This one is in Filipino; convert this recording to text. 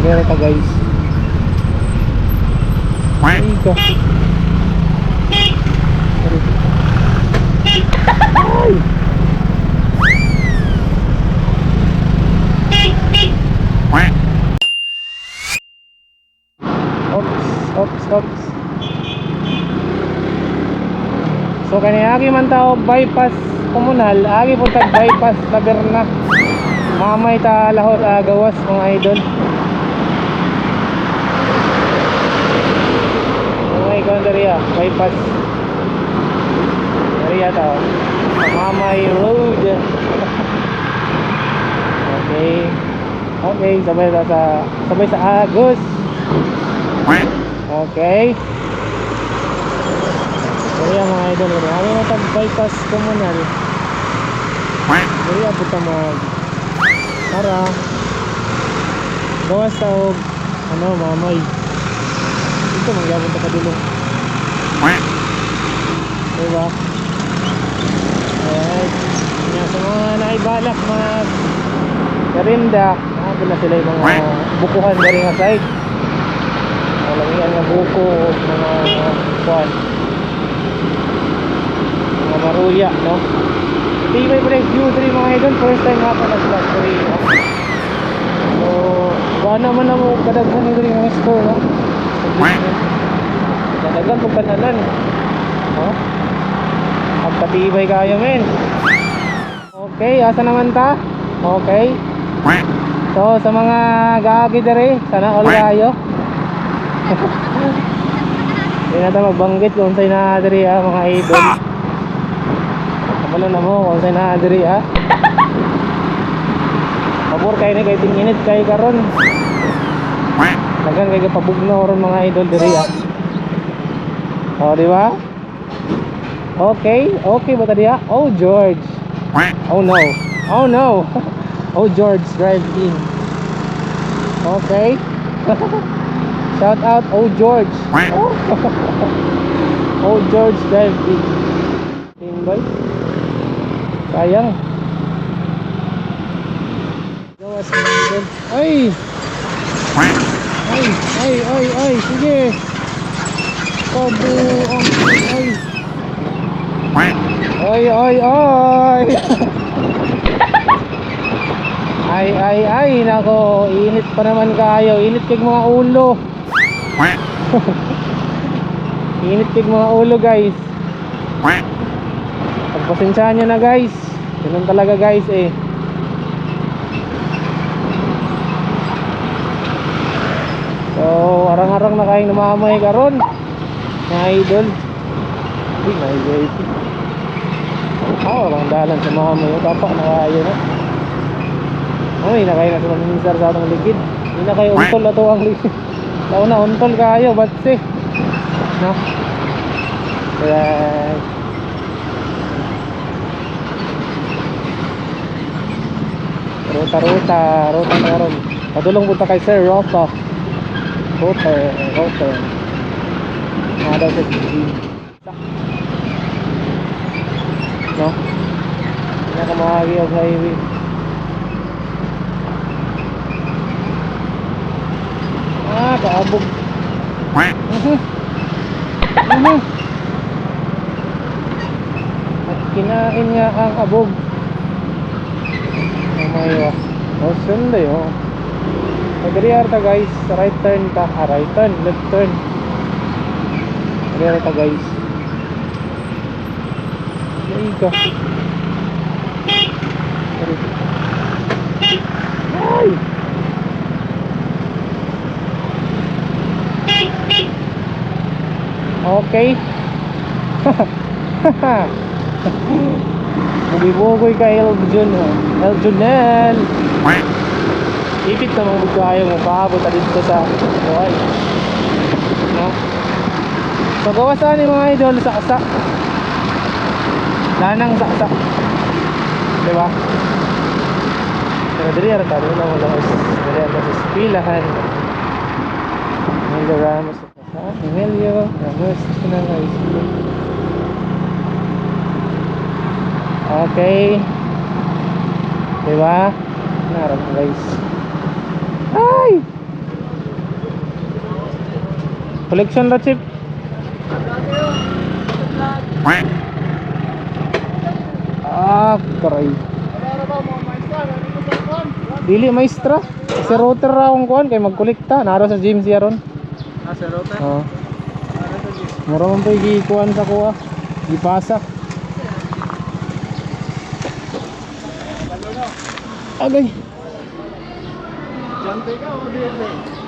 Meron pa guys. Ay ka. Ay! Ops. So kanya agi man tao bypass komunal, agi po tag bypass Laberna. Mamay ta lahot gawas mga idol. Mga ikaw dariya, bypass. Dariya tao. Mamay road. Okay, sabay sa Agos. Okay. Dariya mga idol, kami na tag bypass komunal. Dariya po ta mag para gawas taog mamay ito magyabon ta kadulong diba alright sa mga naibalak mag karinda na sila yung mga bukuhan dari nga side malamihan nga buko mga kuhan mga maruya no. Tibay pa rin view 3 mga idol. First time nga pa nag-vlog 3 so baka naman na mo kadaghan nito yung mga store no? Kadaghan po kanalan pagpatibay kayo men. Okay, asa naman ta? Okay, so sa mga gaagi dere sana all kayo. Hindi na tayo magbanggit kung sa'yo na dere mga idol. Malo na mo kung saan na diri pabor kayo na kayo tinginit kayo karon nagan kayo pabugno ron mga idol diri diba? Okay ba tadi oh George oh no oh George drive in okay shout out oh George oh George drive in boy sayang gawas naman ay sige kabuang ay nako init pa naman kayo init kag mga ulo init kag mga ulo guys pagpasensyahan nyo na guys ganun talaga guys so arang-arang na kayong namamay karon mga idol uy na idol walang dalan sa mamay tapak na kayo na uy na kayo na sa maminsar sa atong ligid hindi na kayo untol ato ang ligid tao na untol kayo batse no kaya ruta meron padulong punta kay Sir Rosa ruta daw sa GG no pinakamahagi og highway kaabog at kinain nga ang abog mayo sunday magriar ta guys right turn ta right turn left turn magriar ta guys ay ka ay okay bugibugoy ka Eljonel ipit naman mo kayo mo paabot dito sa buhay no? So gawasan ni mga idol saksa lanang saksa diba? Pero diri ara tayo na wala diri ara sa pilahan Emilio Ramos na guys okay diba? Narap guys ay Collection la chip. Ah, karay. Dili maestra. Si router ra akong kuan kay magkolekta. Naro sa gym siya ron. Sa router? Oo. Mura man po gikuan sa kuha. Gipasa. Agay. Jante ka o DL?